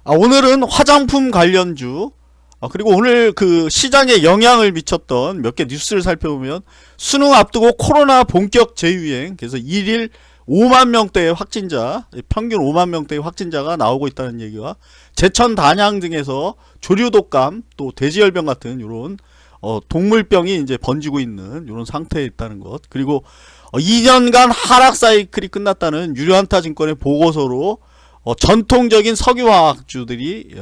오늘은 화장품 관련주, 그리고 오늘 그 시장에 영향을 미쳤던 몇 개 뉴스를 살펴보면, 수능 앞두고 코로나 본격 재유행, 그래서 1일 5만 명대의 확진자, 평균 5만 명대의 확진자가 나오고 있다는 얘기와, 제천, 단양 등에서 조류독감, 또 돼지열병 같은 이런 동물병이 이제 번지고 있는 이런 상태에 있다는 것, 그리고 2년간 하락 사이클이 끝났다는 유료한타 증권의 보고서로 전통적인 석유화학주들이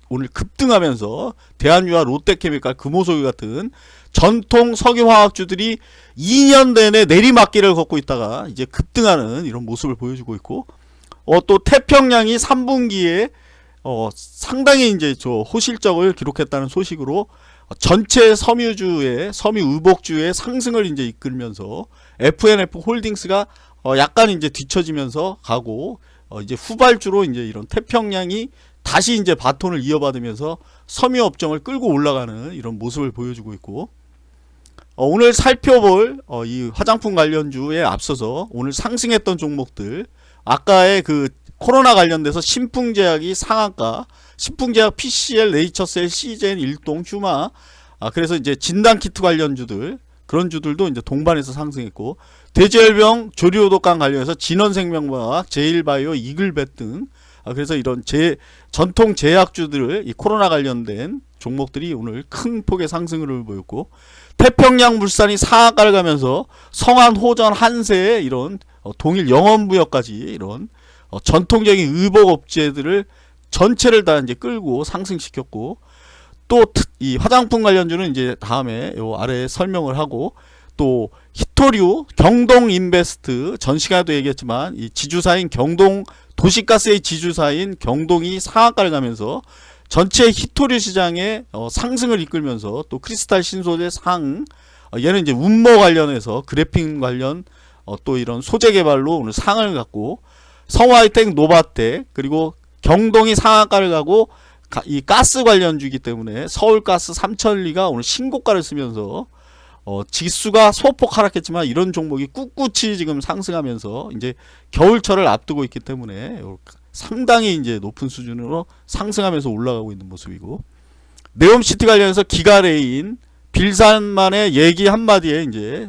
오늘 급등하면서 대한유화, 롯데케미칼, 금호석유 같은 전통 석유화학주들이 2년 내내 내리막길을 걷고 있다가 이제 급등하는 이런 모습을 보여주고 있고, 또 태평양이 3분기에 상당히 이제 호실적을 기록했다는 소식으로 전체 섬유주의, 섬유의복주의 상승을 이제 이끌면서 FNF 홀딩스가 약간 이제 뒤처지면서 가고, 이제 후발주로 이제 이런 태평양이 다시 이제 바톤을 이어받으면서 섬유업종을 끌고 올라가는 이런 모습을 보여주고 있고, 오늘 살펴볼 이 화장품 관련주에 앞서서 오늘 상승했던 종목들, 아까의 그 코로나 관련돼서 신풍제약이 상한가, 신풍제약, PCL, 네이처셀, 시젠, 일동, 휴마, 그래서 이제 진단키트 관련주들, 그런 주들도 이제 동반해서 상승했고, 돼지열병, 조류독감 관련해서 진원생명과학, 제일바이오, 이글벳 등, 그래서 이런 전통 제약주들을 이 코로나 관련된 종목들이 오늘 큰 폭의 상승을 보였고, 태평양 물산이 상한가를 가면서 성한, 호전, 한세 이런 동일 영원무역까지 이런 전통적인 의복업체들을 전체를 다 이제 끌고 상승시켰고, 또 이 화장품 관련주는 이제 다음에 요 아래에 설명을 하고, 또 히토류, 경동인베스트, 전 시간에도 얘기했지만 이 지주사인 경동, 도시가스의 지주사인 경동이 상한가를 가면서 전체 히토류 시장의 상승을 이끌면서, 또 크리스탈 신소재 상, 얘는 이제 운모 관련해서 그래핀 관련 또 이런 소재 개발로 오늘 상을 갖고, 성화이텍, 노바텍, 그리고 경동이 상한가를 가고, 이 가스 관련주이기 때문에 서울가스, 삼천리가 오늘 신고가를 쓰면서 지수가 소폭 하락했지만 이런 종목이 꿋꿋이 지금 상승하면서 이제 겨울철을 앞두고 있기 때문에 상당히 이제 높은 수준으로 상승하면서 올라가고 있는 모습이고, 네옴시티 관련해서 기가레인, 빌산만의 얘기 한마디에 이제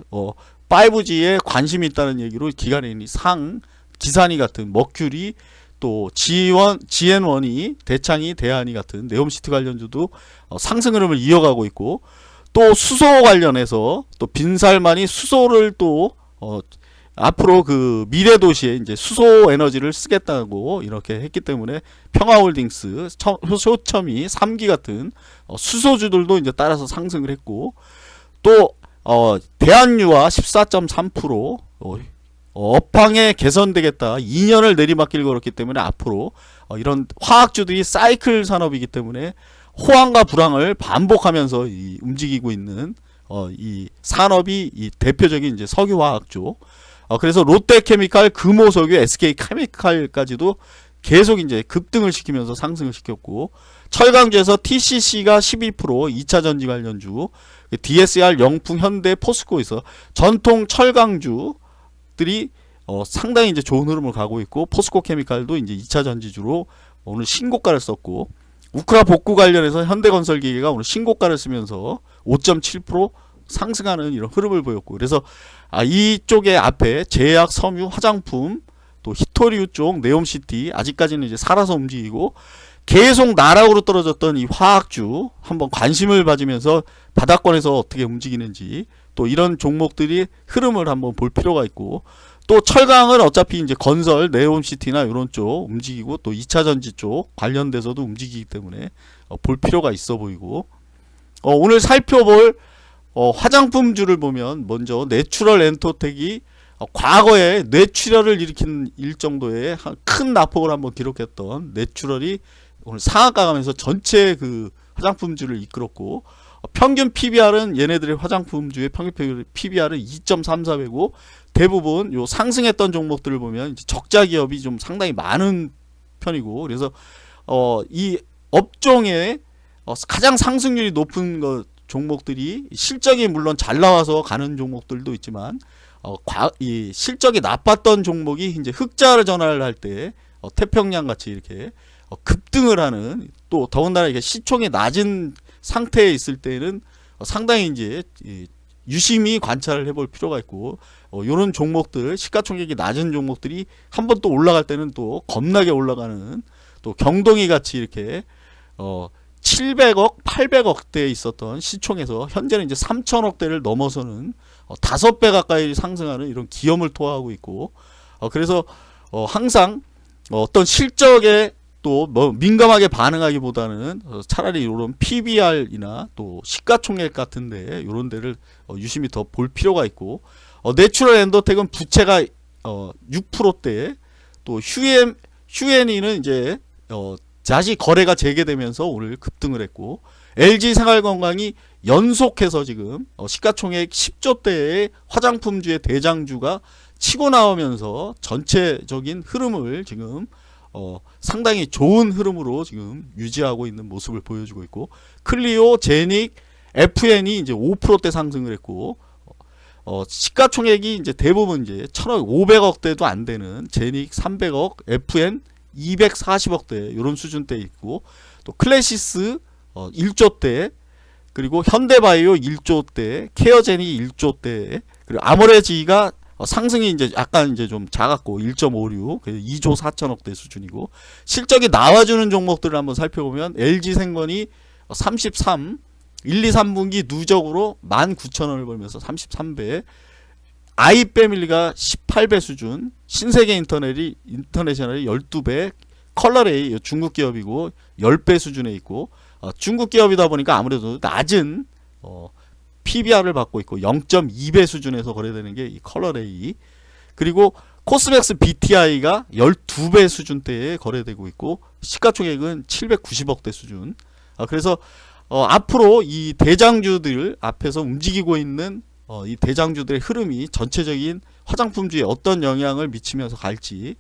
5G에 관심이 있다는 얘기로 기가레인이 기산이 같은 머큐리, 또 GN1이, 대창이, 대한이 같은 네옴시티 관련주도 상승 흐름을 이어가고 있고, 또 수소 관련해서 또 빈살만이 수소를 또 앞으로 그 미래도시에 이제 수소 에너지를 쓰겠다고 이렇게 했기 때문에 평화홀딩스, 효첨이, 3기 같은 수소주들도 이제 따라서 상승을 했고, 또 대한유화 14.3%, 업황에 개선되겠다, 2년을 내리막길 걸었기 때문에 앞으로 이런 화학주들이 사이클 산업이기 때문에 호황과 불황을 반복하면서 움직이고 있는 이 산업이 이 대표적인 이제 석유화학주, 그래서 롯데케미칼, 금호석유, SK케미칼까지도 계속 이제 급등을 시키면서 상승을 시켰고, 철강주에서 TCC가 12%, 2차 전지 관련주, DSR, 영풍, 현대, 포스코에서 전통 철강주들이 상당히 이제 좋은 흐름을 가고 있고, 포스코 케미칼도 이제 2차 전지주로 오늘 신고가를 썼고, 우크라 복구 관련해서 현대건설기계가 오늘 신고가를 쓰면서 5.7% 상승하는 이런 흐름을 보였고, 그래서 이쪽에 앞에 제약, 섬유, 화장품, 또 히토리우 쪽, 네옴시티 아직까지는 이제 살아서 움직이고, 계속 나락으로 떨어졌던 이 화학주 한번 관심을 가지면서 바닥권에서 어떻게 움직이는지, 또 이런 종목들이 흐름을 한번 볼 필요가 있고, 또 철강은 어차피 이제 건설, 네옴시티나 이런 쪽 움직이고, 또 2차 전지 쪽 관련돼서도 움직이기 때문에 볼 필요가 있어 보이고, 오늘 살펴볼 화장품주를 보면 먼저 내추럴 엔터텍이 과거에 뇌출혈을 일으킨 정도의 큰 낙폭을 한번 기록했던 내추럴이 오늘 상한가 가면서 전체 그 화장품주를 이끌었고, 평균 PBR은 얘네들의 화장품주의 평균 PBR은 2.34배고, 대부분 요 상승했던 종목들을 보면 이제 적자 기업이 좀 상당히 많은 편이고, 그래서 이 업종의 가장 상승률이 높은 종목들이 실적이 물론 잘 나와서 가는 종목들도 있지만, 이 실적이 나빴던 종목이 이제 흑자를 전환을 할 때 태평양 같이 이렇게 급등을 하는, 또 더군다나 이게 시총이 낮은 상태에 있을 때는 상당히 이제 유심히 관찰을 해볼 필요가 있고, 요런 종목들, 시가총액이 낮은 종목들이 한번 또 올라갈 때는 또 겁나게 올라가는, 또 경동이 같이 이렇게 700억, 800억대에 있었던 시총에서 현재는 이제 3천억대를 넘어서는 5배 가까이 상승하는 이런 기염을 토하고 있고, 그래서 항상 어떤 실적에 또 뭐 민감하게 반응하기보다는 차라리 이런 PBR이나 또 시가총액 같은데 이런 데를 유심히 더 볼 필요가 있고, 내추럴 엔더텍은 부채가 6%대, 또 휴엔이는 이제 다시 거래가 재개되면서 오늘 급등을 했고, LG생활건강이 연속해서 지금 시가총액 10조대의 화장품주의 대장주가 치고 나오면서 전체적인 흐름을 지금 상당히 좋은 흐름으로 지금 유지하고 있는 모습을 보여주고 있고, 클리오, 제닉, FN이 이제 5%대 상승을 했고, 시가총액이 이제 대부분 이제 1000억, 500억대도 안 되는 제닉 300억, FN 240억대 이런 수준대 있고, 또 클래시스 1조대, 그리고 현대바이오 1조대, 케어젠이 1조대, 그리고 아모레지가 상승이 이제 약간 이제 좀 작았고 1.56, 2조 4천억대 수준이고, 실적이 나와주는 종목들을 한번 살펴보면 LG생건이 33, 1, 2, 3분기 누적으로 19,000원을 벌면서 33배, 아이패밀리가 18배 수준, 신세계 인터내셔널이 12배, 컬러레이 중국 기업이고 10배 수준에 있고, 중국 기업이다 보니까 아무래도 낮은 PBR을 받고 있고 0.2배 수준에서 거래되는 게 이 컬러레이, 그리고 코스맥스 BTI가 12배 수준대에 거래되고 있고, 시가총액은 790억대 수준. 그래서 앞으로 이 대장주들 앞에서 움직이고 있는 이 대장주들의 흐름이 전체적인 화장품주에 어떤 영향을 미치면서 갈지,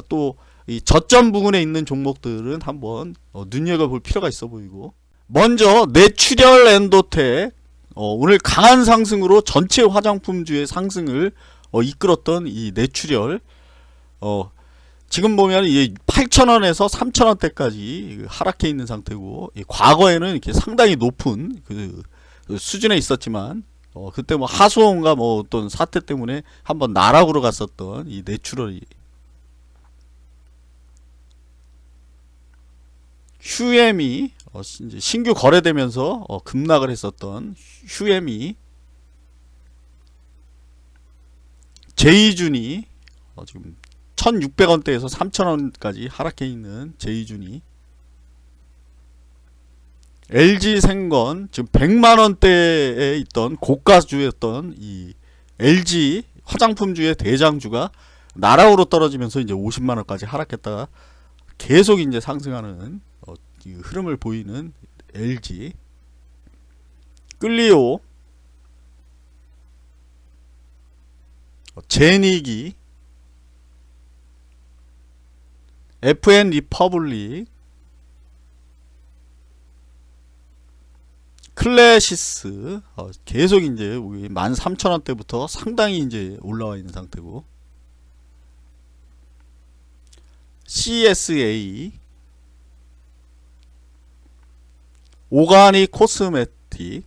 또 이 저점 부근에 있는 종목들은 한번 눈여겨볼 필요가 있어 보이고, 먼저 내추럴 엔도텍, 오늘 강한 상승으로 전체 화장품주의 상승을 이끌었던 이 내추럴, 지금 보면 이게 8,000원에서 3,000원대까지 하락해 있는 상태고, 과거에는 이렇게 상당히 높은 그 수준에 있었지만, 그때 뭐 하수원과 뭐 어떤 사태 때문에 한번 나락으로 갔었던 이 내추럴이, 휴엠이 신규 거래되면서 급락을 했었던 휴엠이, 제이준이 지금 1,600원대에서 3,000원까지 하락해 있는 제이준이, LG생건 지금 100만원대에 있던 고가주였던 이 LG 화장품주의 대장주가 나락으로 떨어지면서 이제 50만원까지 하락했다가 계속 이제 상승하는 흐름을 보이는 LG, 클리오, 제닉이, FN 리퍼블릭, 클래시스 계속 이제 13,000원대부터 상당히 이제 올라와 있는 상태고, CSA, 오가닉 코스메틱,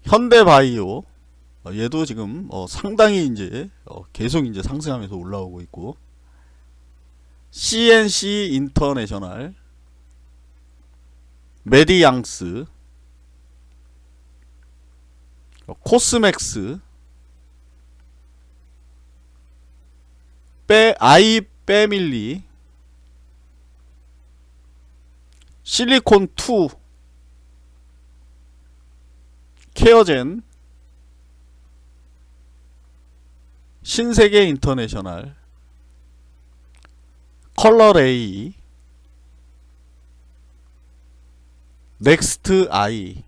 현대바이오, 얘도 지금 상당히 이제 계속 이제 상승하면서 올라오고 있고, CNC 인터내셔널, 메디양스, 코스맥스, 아이패밀리, 실리콘2, 케어젠, 신세계 인터내셔널, 컬러레이, 넥스트 아이,